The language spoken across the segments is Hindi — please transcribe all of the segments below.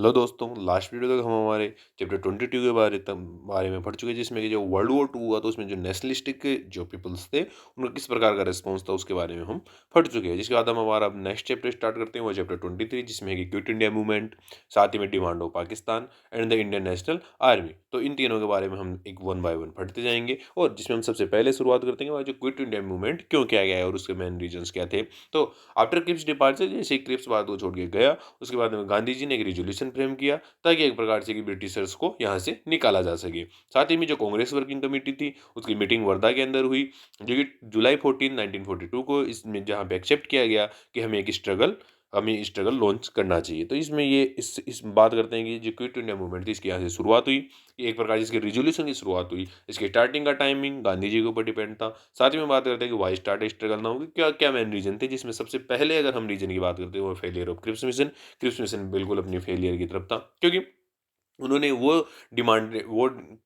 हेलो दोस्तों, लास्ट वीडियो तक हम हमारे चैप्टर 22 के बारे में पढ़ चुके हैं, जिसमें कि जो वर्ल्ड वॉर 2 हुआ तो उसमें जो नेशनलिस्टिक जो पीपल्स थे उनका किस प्रकार का रिस्पॉन्स था उसके बारे में हम पढ़ चुके हैं। जिसके बाद हम हमारा अब नेक्स्ट चैप्टर स्टार्ट करते हैं, वो चैप्टर 23, जिसमें कि क्विट इंडिया मूवमेंट, साथ ही में demand of Pakistan and the Indian national army. तो इन तीनों के बारे में हम एक वन बाय वन पढ़ते जाएंगे, और जिसमें हम सबसे पहले शुरुआत करते हैं वो जो क्विट इंडिया मूवमेंट क्यों किया गया है और उसके मेन रीजंस क्या थे। तो आफ्टर क्रिप्स डिपार्चर, जैसे क्रिप्स बात को छोड़ के गया, उसके बाद में गांधी जी ने एक रिजोल्यूशन फ्रेम किया ताकि एक प्रकार से कि ब्रिटिशर्स को यहाँ से निकाला जा सके। साथ ही में जो कांग्रेस वर्किंग कमेटी थी उसकी मीटिंग वर्धा के अंदर हुई, जो कि जुलाई 14 1942 को इसमें जहाँ पे एक्सेप्ट किया गया कि हमें स्ट्रगल लॉन्च करना चाहिए। तो इसमें ये इस बात करते हैं कि जो क्विट इंडिया मूवमेंट थी इसकी यहाँ से शुरुआत हुई, कि एक प्रकार से इसके रिजोल्यूशन की शुरुआत हुई। इसके स्टार्टिंग का टाइमिंग गांधी जी के ऊपर डिपेंड था। साथ ही में बात करते हैं कि वाई स्टार्ट स्ट्रगल ना होगी, क्या क्या मेन रीजन थे, जिसमें सबसे पहले अगर हम रीजन की बात करते हैं वो failure of Cripps mission. Cripps mission बिल्कुल अपनी फेलियर की तरफ था, क्योंकि उन्होंने वो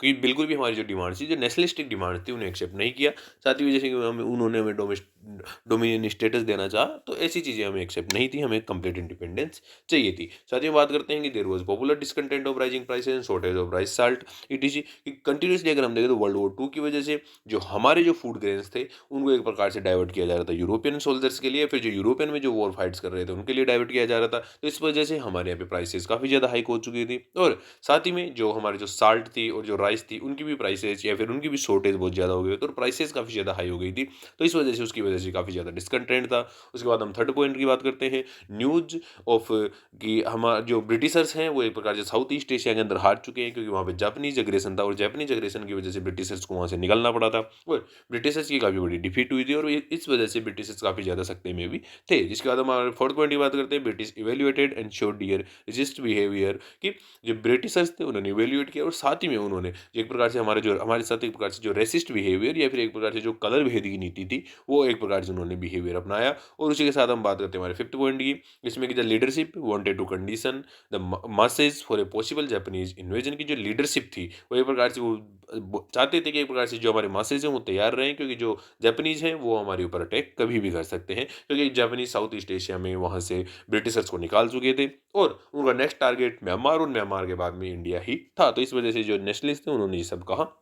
कि बिल्कुल भी हमारी जो डिमांड थी, जो नेशनलिस्टिक डिमांड थी, उन्हें एक्सेप्ट नहीं किया। साथ ही में जैसे कि उन्होंने हमें डोमिनियन स्टेटस देना चाहा, तो ऐसी चीज़ें हमें एक्सेप्ट नहीं थी, हमें कंप्लीट इंडिपेंडेंस चाहिए थी। साथ ही में बात करते हैं कि there was popular discontent of rising prices and shortage of rice salt etc. Continuously अगर हम देखें तो वर्ल्ड वॉर 2 की वजह से जो हमारे जो फूड ग्रेन्स थे उनको एक प्रकार से डाइवर्ट किया जा रहा था यूरोपियन सोल्जर्स के लिए, फिर जो यूरोपियन में जो वॉर फाइट्स कर रहे थे उनके लिए डाइवर्ट किया जा रहा था। तो इस वजह से हमारे यहाँ पे प्राइसेस काफ़ी ज़्यादा हाइक हो चुकी थी, और साथ ही में जो हमारे जो साल्ट थी और जो राइस थी उनकी भी प्राइसेस या फिर उनकी भी शॉर्टेज बहुत ज़्यादा हो गई थी, और प्राइसेस काफ़ी ज़्यादा हाई हो गई थी। तो इस वजह से उसकी वजह से काफ़ी ज़्यादा डिस्कंटेंट था। उसके बाद हम थर्ड पॉइंट की बात करते हैं, न्यूज ऑफ कि हमारे जो ब्रिटिशर्स हैं वो एक प्रकार से साउथ ईस्ट एशिया के अंदर हार चुके हैं, क्योंकि वहाँ पे जापानीज एग्रेशन था, और जापानीज एग्रेशन की वजह से ब्रिटिशर्स को वहाँ से निकलना पड़ा था, और ब्रिटिशर्स की काफ़ी बड़ी डिफीट हुई थी, और इस वजह से ब्रिटिशर्स काफ़ी ज़्यादा सख्ते में भी थे। जिसके बाद हमारे फोर्थ पॉइंट की बात करते हैं, British evaluated and showed their resist behaviour, कि जो ब्रिटिशर्स थे उन्होंने इवेल्युएट किया, और साथ ही में उन्होंने एक प्रकार से हमारे साथ एक प्रकार से जो रेसिस्ट बिहेवियर या फिर एक प्रकार से जो कलर भेद की नीति थी, वो एक प्रकार से उन्होंने बिहेवियर अपनाया। और उसी के साथ हम बात करते हैं हमारे फिफ्थ पॉइंट की, इसमें कि the leadership wanted to condition the masses for a possible Japanese invasion. की जो लीडरशिप थी वो एक प्रकार से वो चाहते थे कि एक प्रकार से जो हमारे मासेज हैं वो तैयार रहें, क्योंकि जो जापानीज हैं वो हमारे ऊपर अटैक कभी भी कर सकते हैं, क्योंकि जापानीज साउथ ईस्ट एशिया में वहाँ से ब्रिटिशर्स को निकाल चुके थे, और उनका नेक्स्ट टारगेट म्यांमार और म्यांमार के बाद में इंडिया ही था। तो इस वजह से जो नेशनलिस्ट थे उन्होंने ये सब कहा।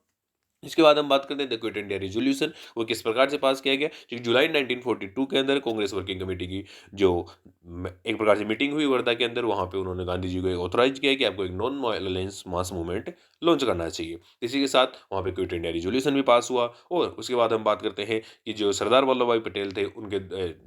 इसके बाद हम बात करते हैं द क्विट इंडिया रेजोल्यूशन, वो किस प्रकार से पास किया गया। जो जुलाई 1942 के अंदर कांग्रेस वर्किंग कमेटी की जो एक प्रकार से मीटिंग हुई वर्धा के अंदर, वहाँ पे उन्होंने गांधी जी को ऑथराइज किया कि आपको एक non violence mass movement launch करना चाहिए। इसी के साथ वहाँ पे क्विट इंडिया रेजोल्यूशन भी पास हुआ। और उसके बाद हम बात करते हैं कि जो सरदार वल्लभ भाई पटेल थे उनके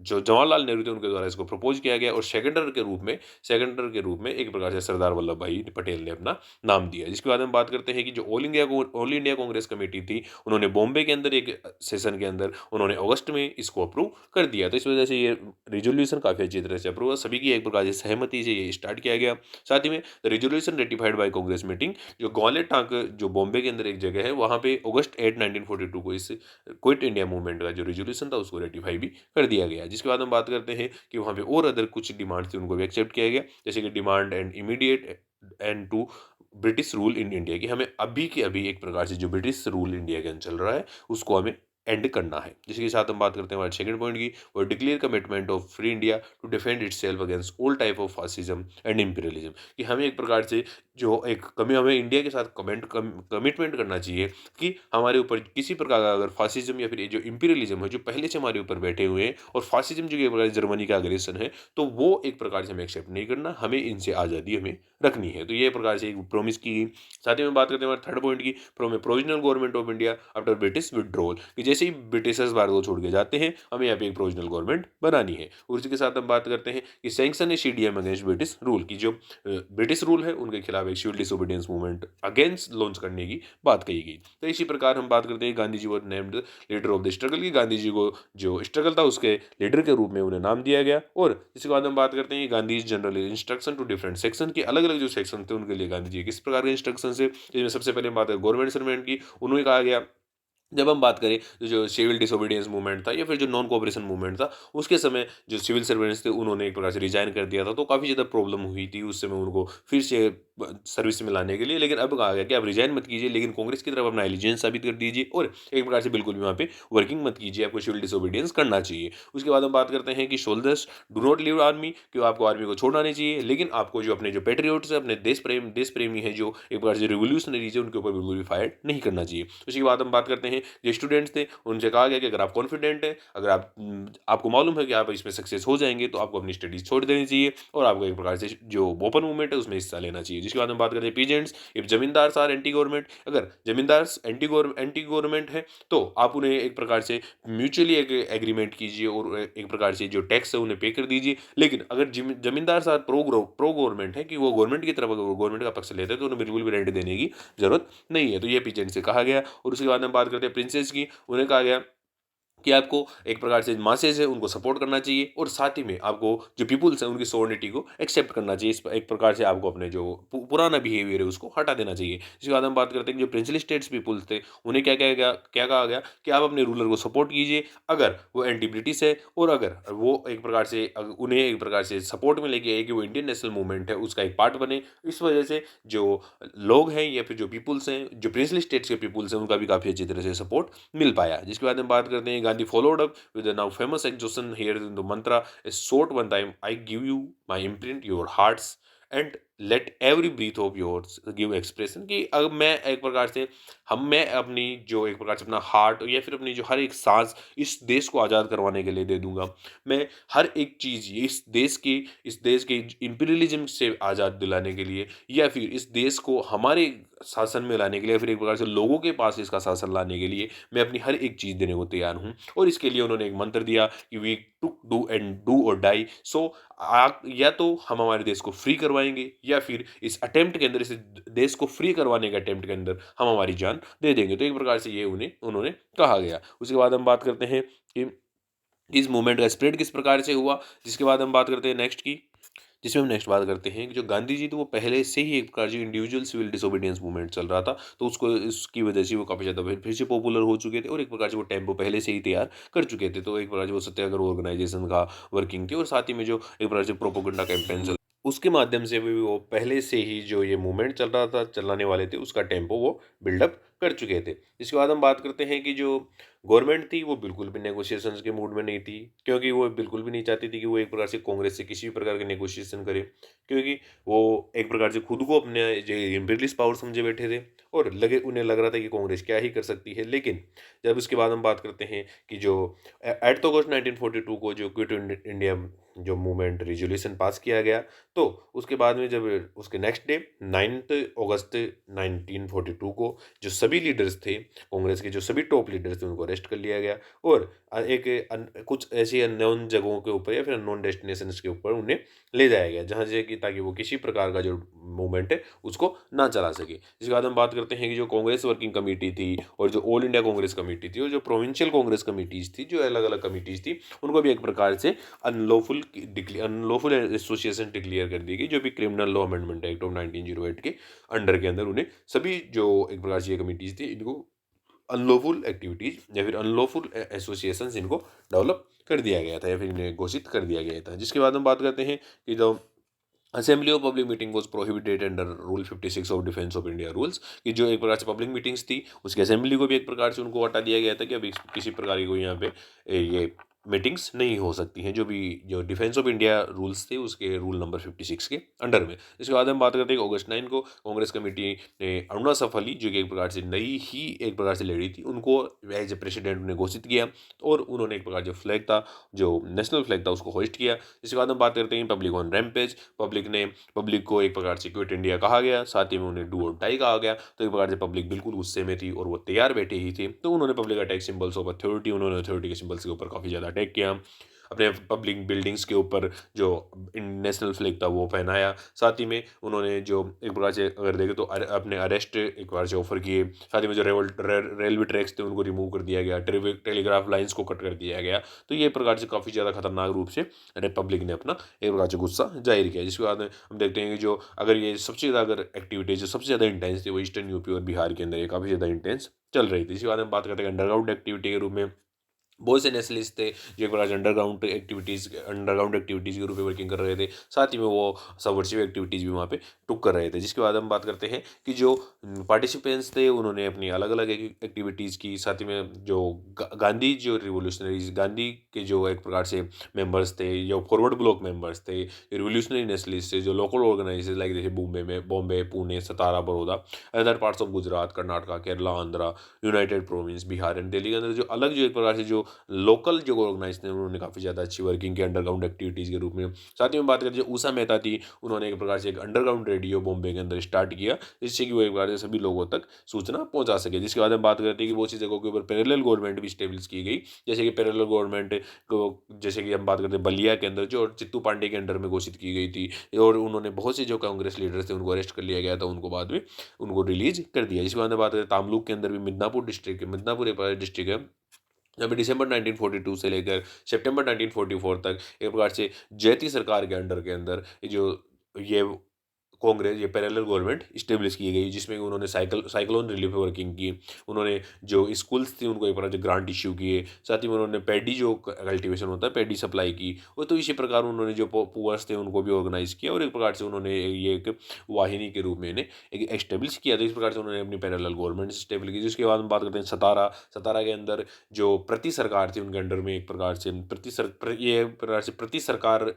जो जवाहरलाल नेहरू थे उनके द्वारा इसको प्रपोज किया गया, और सेकेंडर के रूप में एक प्रकार से सरदार वल्लभ भाई पटेल ने अपना नाम दिया। जिसके बाद हम बात करते हैं कि जो ऑल इंडिया कांग्रेस कमेटी थी उन्होंने बॉम्बे के अंदर एक सेशन के अंदर उन्होंने अगस्त में इसको अप्रूव कर दिया। तो इस वजह से ये रिजोल्यूशन काफ़ी अच्छी तरह से अप्रूव हुआ, सभी की एक प्रकार से सहमति से ये स्टार्ट किया गया। साथ ही में the resolution ratified by Congress meeting, जो ग्वालियर टांक जो बॉम्बे के अंदर एक जगह है, वहाँ पे अगस्त 8 1942 को इस क्विट इंडिया मूवमेंट का जो रिजोल्यूशन था उसको रेटिफाई भी कर दिया गया। जिसके बाद हम बात करते हैं कि वहाँ पे और अदर कुछ डिमांड थी उनको भी एक्सेप्ट किया गया, जैसे कि demand and immediate end to British rule in India, की हमें अभी के अभी एक प्रकार से जो ब्रिटिश रूल इंडिया के अंदर चल रहा है उसको हमें एंड करना है। जिसके साथ हम बात करते हैं हमारे सेकंड पॉइंट की, और declare commitment of free India to defend itself against all type of fascism and imperialism, कि हमें एक प्रकार से जो एक कमी हमें इंडिया के साथ कमिटमेंट करना चाहिए कि हमारे ऊपर किसी प्रकार का अगर फासिज्म या फिर ये जो इंपीरियलिज्म है जो पहले से हमारे ऊपर बैठे हुए हैं, और फासिज्म जो एक प्रकार से जर्मनी का अग्रेसन है, तो वो एक प्रकार से हमें एक्सेप्ट नहीं करना, हमें इनसे आज़ादी हमें रखनी है। तो ये प्रकार से एक प्रॉमिस की गई। साथ ही में बात करते हैं हमारे थर्ड पॉइंट की, provisional government of India after British withdrawal, कि जैसे ही ब्रिटिशर्स भारत को छोड़ के जाते हैं हमें यहाँ पे एक प्रोविजनल गवर्नमेंट बनानी है। और इसी के साथ हम बात करते हैं कि sanction a CDM against British rule, की जो ब्रिटिश रूल है उनके खिलाफ एक civil disobedience movement against launch करने की बात कही गई। तो इसी प्रकार हम बात करते हैं Gandhi ji were named leader of the struggle, की गांधी जी को जो स्ट्रगल था उसके लीडर के रूप में उन्हें नाम दिया गया। और इसके बाद हम बात करते हैं Gandhi general instruction to different section, की अलग अलग जो सेक्शन थे उनके लिए गांधी जी किस प्रकार के इंस्ट्रक्शन है। जिसमें सबसे पहले बात है गवर्नमेंट सर्वेंट की, उन्हें कहा गया, जब हम बात करें तो जो सिविल डिसोबीडियंस मूवमेंट था या फिर जो नॉन कोऑपरेशन मूवमेंट था, उसके समय जो सिविल सर्वेंट्स थे उन्होंने एक प्रकार से रिजाइन कर दिया था, तो काफ़ी ज़्यादा प्रॉब्लम हुई थी उस समय, उनको फिर से सर्विस में लाने के लिए, लेकिन अब कहा गया कि आप रिजाइन मत कीजिए, लेकिन कांग्रेस की तरफ अपना एलिजेंस साबित कर दीजिए और एक प्रकार से बिल्कुल भी वहाँ पे वर्किंग मत कीजिए, आपको सिविल डिसोबीडियंस करना चाहिए। उसके बाद हम बात करते हैं कि soldiers do not leave army, कि आपको आर्मी को छोड़ना नहीं चाहिए, लेकिन आपको जो अपने जो पेट्रियोट्स है, अपने देश प्रेमी है, जो एक प्रकार से रिवोल्यूशनरीज है, उनके ऊपर बिल्कुल भी फायर नहीं करना चाहिए। उसके बाद हम बात करते हैं जो स्टूडेंट्स थे, उनसे कहा गया कि अगर आप कॉन्फिडेंट है, अगर आपको मालूम है कि आप इसमें सक्सेस हो जाएंगे, तो आपको अपनी स्टडीज छोड़ देनी चाहिए और आपको एक प्रकार से जो ओपन मूवमेंट है उसमें हिस्सा लेना चाहिए। जिसके बाद हम बात करते हैं पीजेंट्स, इफ जमींदार आर एंटी गवर्नमेंट, अगर जमींदार एंटी गवर्नमेंट है, तो आप उन्हें एक प्रकार से म्यूचुअली एक एग्रीमेंट कीजिए और एक प्रकार से जो टैक्स है उन्हें पे कर दीजिए। लेकिन अगर जमींदार साहब प्रो गवर्नमेंट है, कि वो गवर्नमेंट की तरफ अगर वो गवर्नमेंट का पक्ष लेते हैं, तो उन्हें बिल्कुल भी रेंट देने की जरूरत नहीं है। तो ये पीजेंट से कहा गया। और उसके बाद हम बात करते हैं प्रिंसेस की, उन्हें कहा गया कि आपको एक प्रकार से मासेज है उनको सपोर्ट करना चाहिए और साथ ही में आपको जो पीपुल्स हैं उनकी सोवर्निटी को एक्सेप्ट करना चाहिए। एक प्रकार से आपको अपने जो पुराना बिहेवियर है उसको हटा देना चाहिए। इसके बाद हम बात करते हैं कि जो प्रिंसली स्टेट्स पीपुल्स थे, उन्हें क्या कहा गया कि आप अपने रूलर को सपोर्ट कीजिए अगर वो एंटी ब्रिटिश है, और अगर वो एक प्रकार से उन्हें एक प्रकार से सपोर्ट में लेके आए कि वो इंडियन नेशनल मूवमेंट है उसका एक पार्ट बने। इस वजह से जो लोग हैं या फिर जो पीपुल्स हैं, जो प्रिंसली स्टेट्स के पीपुल्स हैं, उनका भी काफ़ी अच्छी तरह से सपोर्ट मिल पाया। जिसके बाद हम बात करते हैं Gandhi followed up with the now famous exhortation here in the mantra is short one time I give you my imprint your hearts and let every breath of yours give expression, कि अगर मैं एक प्रकार से मैं अपनी जो एक प्रकार से अपना हार्ट या फिर अपनी जो हर एक सांस इस देश को आज़ाद करवाने के लिए दे दूंगा। मैं हर एक चीज़ इस देश के इंपीरियलिज्म से आज़ाद दिलाने के लिए, या फिर इस देश को हमारे शासन में लाने के लिए, फिर एक प्रकार से लोगों के पास इसका शासन लाने के लिए मैं अपनी हर एक चीज़ देने को तैयार हूँ। और इसके लिए उन्होंने एक मंत्र दिया कि वी टू डू और डाई। सो या तो हम हमारे देश को फ्री करवाएंगे, या फिर इस अटेम्प्ट के अंदर, इस देश को फ्री करवाने के अटेम्प्ट के अंदर हम हमारी जान दे देंगे। तो एक प्रकार से ये उन्होंने कहा गया। उसके बाद हम बात करते हैं कि इस मूवमेंट का स्प्रेड किस प्रकार से हुआ। जिसके बाद हम बात करते हैं नेक्स्ट की, जिसमें हम नेक्स्ट बात करते हैं कि जो गांधी जी थे वो पहले से ही एक प्रकार जो इंडिविजुअल सिविल डिसोबीडियंस मूवमेंट चल रहा था, तो उसको इसकी वजह से वो काफ़ी ज़्यादा फिर से पॉपुलर हो चुके थे और एक प्रकार से वो टेम्पो पहले से ही तैयार कर चुके थे। तो एक प्रकार से वो सत्याग्रह ऑर्गेनाइजेशन का वर्किंग थी, और साथ ही में जो एक प्रकार से प्रोपोगंडा कैंपेन चल, उसके माध्यम से भी वो पहले से ही जो ये मूवमेंट चल रहा था, चलाने वाले थे, उसका टेम्पो वो बिल्डअप कर चुके थे। इसके बाद हम बात करते हैं कि जो गवर्नमेंट थी वो बिल्कुल भी नेगोशिएशंस के मूड में नहीं थी, क्योंकि वो बिल्कुल भी नहीं चाहती थी कि वो एक प्रकार से कांग्रेस से किसी भी प्रकार के नेगोशिएशन करे, क्योंकि वो एक प्रकार से खुद को अपने जो इम्पीरियलिस्ट पावर समझे बैठे थे और उन्हें लग रहा था कि कांग्रेस क्या ही कर सकती है। लेकिन जब उसके बाद हम बात करते हैं कि जो 8 अगस्त 1942 को जो क्विट इंडिया जो मूवमेंट रिजोल्यूशन पास किया गया, तो उसके बाद में जब उसके नेक्स्ट डे 9 अगस्त 1942 को जो सभी लीडर्स थे, कांग्रेस के जो सभी टॉप लीडर्स थे, उनको अरेस्ट कर लिया गया और कुछ ऐसी अननोन जगहों के ऊपर या फिर अननोन डेस्टिनेशंस के ऊपर उन्हें ले जाया गया, जहाँ से कि ताकि वो किसी प्रकार का जो मूवमेंट है उसको ना चला सके। इसके बाद हम बात करते हैं कि जो कांग्रेस वर्किंग कमेटी थी और जो ऑल इंडिया कांग्रेस कमेटी थी और जो प्रोविंशियल कांग्रेस कमेटीज थी, जो अलग अलग कमेटीज थी, उनको भी एक प्रकार से अनलॉफुल एसोसिएशन डिक्लेयर कर दी गई, जो भी criminal law amendment act of 1908 के अंडर के अंदर उन्हें सभी जो एक प्रकार से ये कमिटीज थी, इनको अनलॉफुल एक्टिविटीज या फिर अनलॉफुल एसोसिएशंस इनको डेवलप कर दिया गया था या फिर इन्हें घोषित कर दिया गया था। जिसके बाद हम बात करते हैं कि जो assembly of public meeting was prohibited under rule 56 of defence of India rules, कि जो एक प्रकार से पब्लिक मीटिंग्स थी उसकी असेंबली को भी एक प्रकार से उनको हटा दिया गया था कि अभी किसी प्रकार की कोई यहाँ पे ये मीटिंग्स नहीं हो सकती हैं, जो डिफेंस ऑफ इंडिया रूल्स थे उसके रूल नंबर 56 के अंडर में। इसके बाद हम बात करते हैं कि अगस्त 9 को कांग्रेस कमेटी ने अरुणा सफली, जो कि एक प्रकार से नई ही एक प्रकार से लेडी थी, उनको एज ए प्रेसिडेंट उन्हें घोषित किया और उन्होंने एक प्रकार जो फ्लैग था, जो नेशनल फ्लैग था, उसको होस्ट किया। इसके बाद हम बात करते हैं पब्लिक ऑन रैम्पेज, पब्लिक को एक प्रकार से क्विट इंडिया कहा गया, साथ ही में उन्हें डू और डाई कहा गया। तो एक प्रकार से पब्लिक बिल्कुल गुस्से में थी और वो तैयार बैठे ही थे, तो उन्होंने public attack symbols of authority, उन्होंने अथॉरिटी के सिंबल्स के ऊपर काफ़ी ज़्यादा अटैक किया। अपने पब्लिक बिल्डिंग्स के ऊपर जो नेशनल फ्लैग था वो पहनाया। साथ ही में उन्होंने जो एक प्रकार से अगर देखें तो अपने अरेस्ट एक बार से ऑफर किए। साथ ही में जो रेलवे ट्रैक्स थे उनको रिमूव कर दिया गया, टेलीग्राफ लाइंस को कट कर दिया गया। तो ये प्रकार से काफ़ी ज़्यादा खतरनाक रूप से रिपब्लिक ने अपना एक प्रकार से गुस्सा जाहिर किया। जिसके बाद हम देखते हैं कि जो अगर ये सबसे ज़्यादा अगर एक्टिविटीज जो सबसे ज़्यादा इंटेंस थी वो ईस्टर्न यूपी और बिहार के अंदर ये काफ़ी ज़्यादा इंटेंस चल रही थी। इसके बाद हम बात करते हैं अंडरग्राउंड एक्टिविटी के रूप में बहुत से नेशनलिस्ट थे जो एक प्रकार से अंडरग्राउंड एक्टिविटीज़ के रूप में वर्किंग कर रहे थे। साथ ही में वो सबवर्सिव एक्टिविटीज़ भी वहाँ पे टुक कर रहे थे। जिसके बाद हम बात करते हैं कि जो पार्टिसिपेंट्स थे उन्होंने अपनी अलग-अलग एक्टिविटीज़ की। साथ ही में जो गांधी जो रिवॉल्यूशनरीज़ गांधी के जो एक प्रकार से मेंबर्स थे, जो फॉरवर्ड ब्लॉक मेंबर्स थे, रिवॉल्यूशनरी नेशनलिस्ट थे, जो लोकल ऑर्गेनाइजेशन लाइक जैसे Bombay, Pune, Satara, Baroda, other parts of Gujarat, Karnataka, Kerala, Andhra, united province, Bihar and Delhi के अंदर जो अलग जो एक प्रकार से जो लोकल जो ऑर्गेनाइज थे उन्होंने काफ़ी ज़्यादा अच्छी वर्किंग की अंडरग्राउंड एक्टिविटीज़ के रूप में। साथ ही में बात करें जो उषा मेहता थी, उन्होंने एक प्रकार से एक अंडरग्राउंड रेडियो बॉम्बे के अंदर स्टार्ट किया, जिससे कि वो एक प्रकार से सभी लोगों तक सूचना पहुंचा सके। जिसके बाद हम बात करते हैं कि बहुत सी जगहों के ऊपर पैरेलल गवर्नमेंट भी स्टेब्लिश की गई, जैसे कि पैरेलल गवर्नमेंट को, जैसे कि हम बात करते हैं बलिया के अंदर जो और चित्तू पांडे के अंडर में घोषित की गई थी, और उन्होंने बहुत से जो कांग्रेस लीडर्स थे उनको अरेस्ट कर लिया गया था, उनको बाद में उनको रिलीज कर दिया। इसके बाद में बात करें तामलुक के अंदर भी मिदनापुर एक डिस्ट्रिक्ट है, जब दिसंबर 1942 से लेकर सितंबर 1944 तक एक प्रकार से जयती सरकार के अंडर के अंदर ये कांग्रेस ये पैरेलल गवर्नमेंट इस्टेब्लिश की गई, जिसमें उन्होंने साइक्लोन रिलीफ वर्किंग की। उन्होंने जो स्कूल्स थी उनको एक प्रकार से ग्रांट इश्यू किए। साथ ही में उन्होंने पैडी जो कल्टीवेशन होता है पैडी सप्लाई की। और तो इसी प्रकार उन्होंने जो पुअर्स थे उनको भी ऑर्गेनाइज किया, और एक प्रकार से उन्होंने ये एक वाहिनी के रूप में इन्हें एक एस्टेब्लिश किया। तो इस प्रकार से उन्होंने अपनी पैरेलल गवर्नमेंट स्टेबल की। जिसके बाद हम बात करते हैं सतारा के अंदर जो प्रति सरकार थी उनके अंडर में एक प्रकार से ये एक प्रकार से प्रति सरकार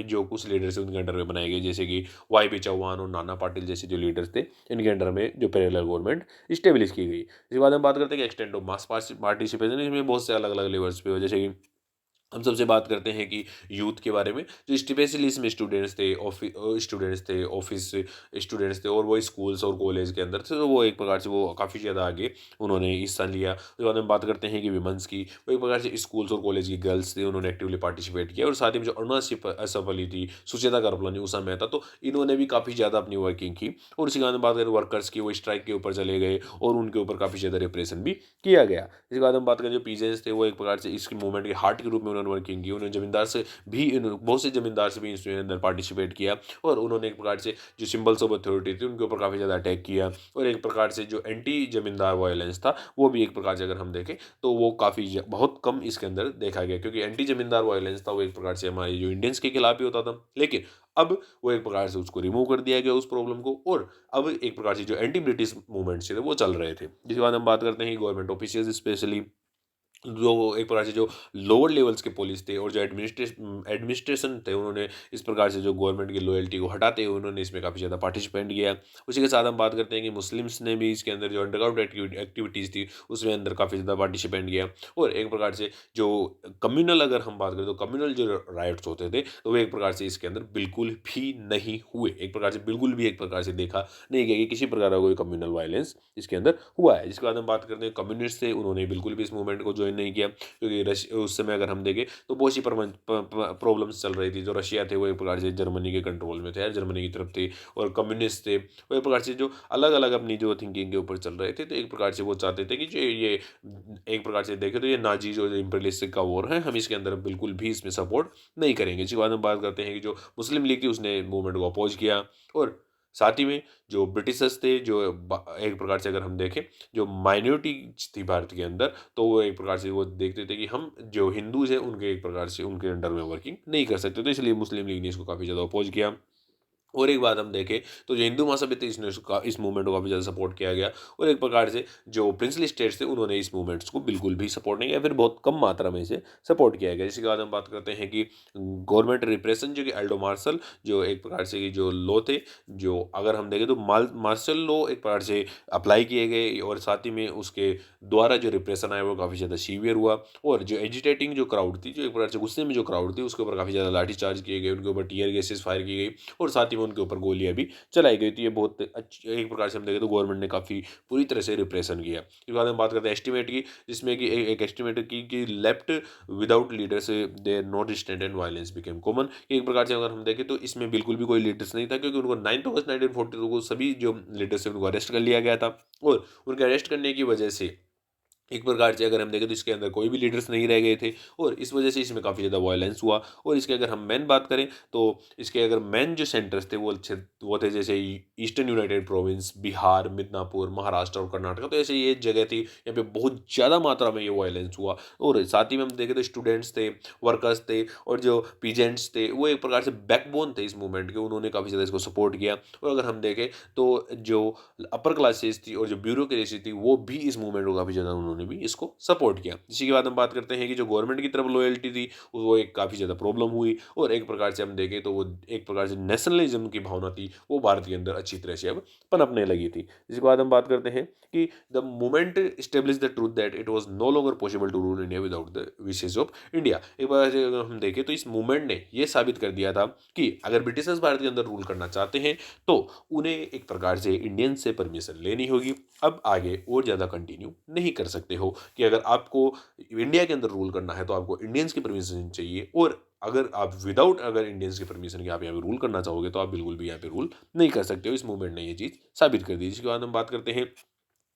जो कुछ लीडर्स थे उनके अंडर में बनाए गए, जैसे कि वाई चौहान और नाना पाटिल जैसे जो लीडर्स थे, इनके अंडर में जो पैरेलल गवर्नमेंट इस्टेब्लिश की गई। इसके बाद हम बात करते हैं कि एक्सटेंट ऑफ मास पार्टिसिपेशन, इसमें बहुत से अलग अलग लेवल्स पे हो, जैसे कि हम सबसे बात करते हैं कि यूथ के बारे में, जो स्पेशली इसमें ऑफिस स्टूडेंट्स थे, और वो स्कूल्स और कॉलेज के अंदर थे, तो वो एक प्रकार से वो काफ़ी ज़्यादा आगे उन्होंने हिस्सा लिया। उसके बाद हम बात करते हैं कि विमेंस की, वो एक प्रकार से स्कूल्स और कॉलेज की गर्ल्स थे, उन्होंने एक्टिवली पार्टिसिपेट किया। और साथ ही में जो अरुणा असफली थी, सुचेता कृपलानी, उषा मेहता, तो इन्होंने भी काफ़ी ज़्यादा अपनी वर्किंग की। और उसी के बाद हम बात करें वर्कर्स की, वो स्ट्राइक के ऊपर चले गए और उनके ऊपर काफ़ी ज़्यादा रिप्रेशन भी किया गया। इसके बाद हम बात करें जो पीजेंट्स थे, वो एक प्रकार से इसकी मूवमेंट के हार्ट के रूप में उन्होंने वर्किंग की। उन्होंने बहुत से जमींदार से भी इसमें अंदर पार्टिसिपेट किया, और उन्होंने एक प्रकार से जो सिंबल्स ऑफ अथॉरिटी थी उनके ऊपर काफ़ी ज़्यादा अटैक किया। और एक प्रकार से जो एंटी जमींदार वायलेंस था वो भी एक प्रकार से अगर हम देखें तो वो बहुत कम इसके अंदर देखा गया, क्योंकि एंटी जमींदार वायलेंस था वो एक प्रकार से हमारे जो इंडियंस के खिलाफ ही होता था। लेकिन अब वो एक प्रकार से उसको रिमूव कर दिया गया उस प्रॉब्लम को, और अब एक प्रकार से जो एंटी ब्रिटिश मूवमेंट्स थे वो चल रहे थे। जिसके बाद हम बात करते हैं गवर्नमेंट ऑफिशियल्स, स्पेशली जो एक प्रकार से जो लोअर लेवल्स के पुलिस थे और जो एडमिनिस्ट्रेशन थे, उन्होंने इस प्रकार से जो गवर्नमेंट की लॉयल्टी को हटाते हुए उन्होंने इसमें काफ़ी ज़्यादा पार्टिसिपेट किया। उसी के साथ हम बात करते हैं कि मुस्लिम्स ने भी इसके अंदर जो अंडरग्राउंड एक्टिविटीज़ थी उसमें अंदर काफ़ी ज़्यादा पार्टिसिपेट किया। और एक प्रकार से जो कम्युनल अगर हम बात करें तो कम्युनल जो राइट्स होते थे तो वो एक प्रकार से इसके अंदर बिल्कुल भी नहीं हुए। एक प्रकार से बिल्कुल भी एक प्रकार से देखा नहीं गया कि किसी प्रकार का कोई कम्युनल वायलेंस इसके अंदर हुआ है। जिसके बाद हम बात करते हैं कम्युनिस्ट थे, उन्होंने बिल्कुल भी इस मूवमेंट को ज्वाइन नहीं किया, क्योंकि उस समय अगर हम देखें तो बहुत सी प्रॉब्लम्स चल रही थी। जो रशिया थे वो एक प्रकार से जर्मनी के कंट्रोल में थे, जर्मनी की तरफ थे, और कम्युनिस्ट थे वो एक प्रकार से जो अलग अलग अपनी जो थिंकिंग के ऊपर चल रहे थे। तो एक प्रकार से वो चाहते थे कि जो ये एक प्रकार से देखें तो ये नाजीज और इम्पीरियलिस्ट का वॉर है, हम इसके अंदर बिल्कुल भी इसमें सपोर्ट नहीं करेंगे। इसके बाद हम बात करते हैं कि जो मुस्लिम लीग थी उसने मूवमेंट को अपोज किया। और साथ ही में जो ब्रिटिशर्स थे, जो एक प्रकार से अगर हम देखें जो माइनॉरिटी थी भारत के अंदर, तो वो एक प्रकार से वो देखते थे कि हम जो हिंदूज हैं उनके एक प्रकार से उनके अंडर में वर्किंग नहीं कर सकते, तो इसलिए मुस्लिम लीग ने इसको काफ़ी ज़्यादा अपोज किया। और एक बात हम देखें तो जो हिंदू महासभा थी इसने इस मूवमेंट को काफ़ी ज़्यादा सपोर्ट किया गया। और एक प्रकार से जो प्रिंसली स्टेट्स थे उन्होंने इस मूवमेंट्स को बिल्कुल भी सपोर्ट नहीं किया, फिर बहुत कम मात्रा में इसे सपोर्ट किया गया। जिसके बाद हम बात करते हैं कि गवर्नमेंट रिप्रेशन, जो कि एल्डो मार्शल जो एक प्रकार से जो लॉ थे, जो अगर हम देखें तो मार्शल लॉ एक प्रकार से अप्लाई किए गए, और साथ ही में उसके द्वारा जो रिप्रेशन आया वो काफ़ी ज़्यादा सीवियर हुआ। और जो एजिटेटिंग जो क्राउड थी, जो एक प्रकार से गुस्से में जो क्राउड थी, उसके ऊपर काफ़ी ज़्यादा लाठी चार्ज किए गए, उनके ऊपर टीयर गैसेस फायर की गई, और साथ ही में उनके ऊपर गोलियां भी चलाई गई। तो ये बहुत अच्छी एक प्रकार से हम देखें तो गवर्नमेंट ने काफ़ी पूरी तरह से रिप्रेशन किया। इसके बाद हम बात करते हैं एस्टिमेट की, जिसमें कि एक एस्टिमेट की कि left without leaders they not stand and violence became common. एक प्रकार से अगर हम देखें तो इसमें बिल्कुल भी कोई लीडर्स नहीं था, क्योंकि उनको 9 अगस्त 1942 को सभी जो लीडर्स थे उनको अरेस्ट कर लिया गया था। और उनके अरेस्ट करने की वजह से एक प्रकार से अगर हम देखें तो इसके अंदर कोई भी लीडर्स नहीं रह गए थे और इस वजह से इसमें काफ़ी ज़्यादा वायलेंस हुआ। और इसके अगर हम मेन बात करें तो इसके अगर मेन जो सेंटर्स थे वो थे जैसे eastern United province, Bihar, Midnapore, Maharashtra और कर्नाटक। तो ऐसे ये जगह थी यहाँ पे बहुत ज़्यादा मात्रा में ये वायलेंस हुआ। और साथ ही में हम देखें तो स्टूडेंट्स थे, वर्कर्स थे और जो पीजेंट्स थे वो एक प्रकार से बैकबोन थे इस मूवमेंट के, उन्होंने काफ़ी ज़्यादा इसको सपोर्ट किया। और अगर हम देखें तो जो अपर क्लासेस थी और जो ब्यूरोक्रेसी थी वो भी इस मूवमेंट को काफ़ी ज़्यादा उन्होंने भी इसको सपोर्ट किया। इसी के बाद हम बात करते हैं कि जो गवर्नमेंट की तरफ लॉयल्टी थी वो एक काफ़ी ज़्यादा प्रॉब्लम हुई। और एक प्रकार से हम देखें तो वो एक प्रकार से नेशनलिज्म की भावना थी वो भारत के अंदर अच्छी तरह से अब पनपने लगी थी। इसके बाद हम बात करते हैं कि the movement establish the truth that it was no longer possible to rule India without the wishes of India. एक बार से अगर हम देखें तो इस मूवमेंट ने ये साबित कर दिया था कि अगर ब्रिटिशर्स भारत के अंदर रूल करना चाहते हैं तो उन्हें एक प्रकार से इंडियन से परमिशन लेनी होगी। अब आगे और ज़्यादा कंटिन्यू नहीं कर सकते हो कि अगर आपको इंडिया के अंदर रूल करना है तो आपको इंडियंस की परमिशन चाहिए। और अगर आप विदाउट अगर इंडियंस की परमिशन के आप यहाँ पे रूल करना चाहोगे तो आप बिल्कुल भी यहाँ पे रूल नहीं कर सकते हो। इस मूवमेंट ने ये चीज़ साबित कर दी। इसके बाद हम बात करते हैं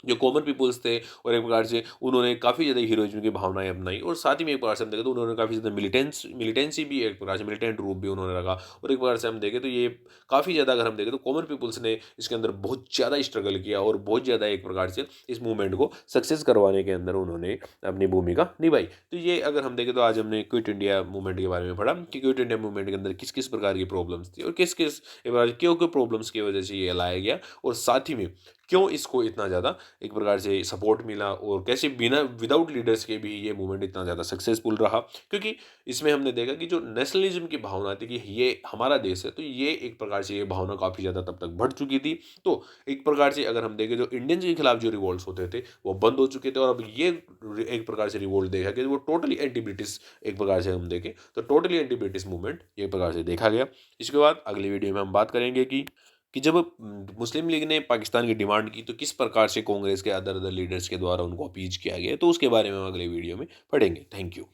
जो कॉमन पीपल्स थे और एक प्रकार से उन्होंने काफ़ी ज़्यादा हीरोइज्म की भावनाएं अपनाई। और साथ ही में एक प्रकार से हम देखें तो उन्होंने काफ़ी ज़्यादा मिलिटेंसी भी एक प्रकार से मिलिटेंट रूप भी उन्होंने रखा। और एक प्रकार से हम देखें तो ये काफ़ी ज़्यादा अगर हम देखें तो कॉमन पीपल्स ने इसके अंदर बहुत ज़्यादा स्ट्रगल किया और बहुत ज़्यादा एक प्रकार से इस मूवमेंट को सक्सेस करवाने के अंदर उन्होंने अपनी भूमिका निभाई। तो ये अगर हम देखें तो आज हमने क्विट इंडिया मूवमेंट के बारे में पढ़ा कि क्विट इंडिया मूवमेंट के अंदर किस किस प्रकार की प्रॉब्लम्स थी और किस किस क्यों क्यों प्रॉब्लम्स की वजह से ये लाया गया। और साथ ही में क्यों इसको इतना ज़्यादा एक प्रकार से सपोर्ट मिला और कैसे बिना विदाउट लीडर्स के भी ये मूवमेंट इतना ज़्यादा सक्सेसफुल रहा। क्योंकि इसमें हमने देखा कि जो नेशनलिज्म की भावना थी कि ये हमारा देश है तो ये एक प्रकार से ये भावना काफ़ी ज़्यादा तब तक बढ़ चुकी थी। तो एक प्रकार से अगर हम देखें जो इंडियंस के खिलाफ जो रिवोल्ट्स होते थे वो बंद हो चुके थे। और अब ये एक प्रकार से रिवोल्ट देखा कि वो टोटली एंटी ब्रिटिश एक प्रकार से हम देखें तो टोटली एंटी ब्रिटिश मूवमेंट एक प्रकार से देखा गया। इसके बाद अगली वीडियो में हम बात करेंगे कि जब मुस्लिम लीग ने पाकिस्तान की डिमांड की तो किस प्रकार से कांग्रेस के अदर अदर लीडर्स के द्वारा उनको अपीज किया गया। तो उसके बारे में हम अगले वीडियो में पढ़ेंगे। Thank you.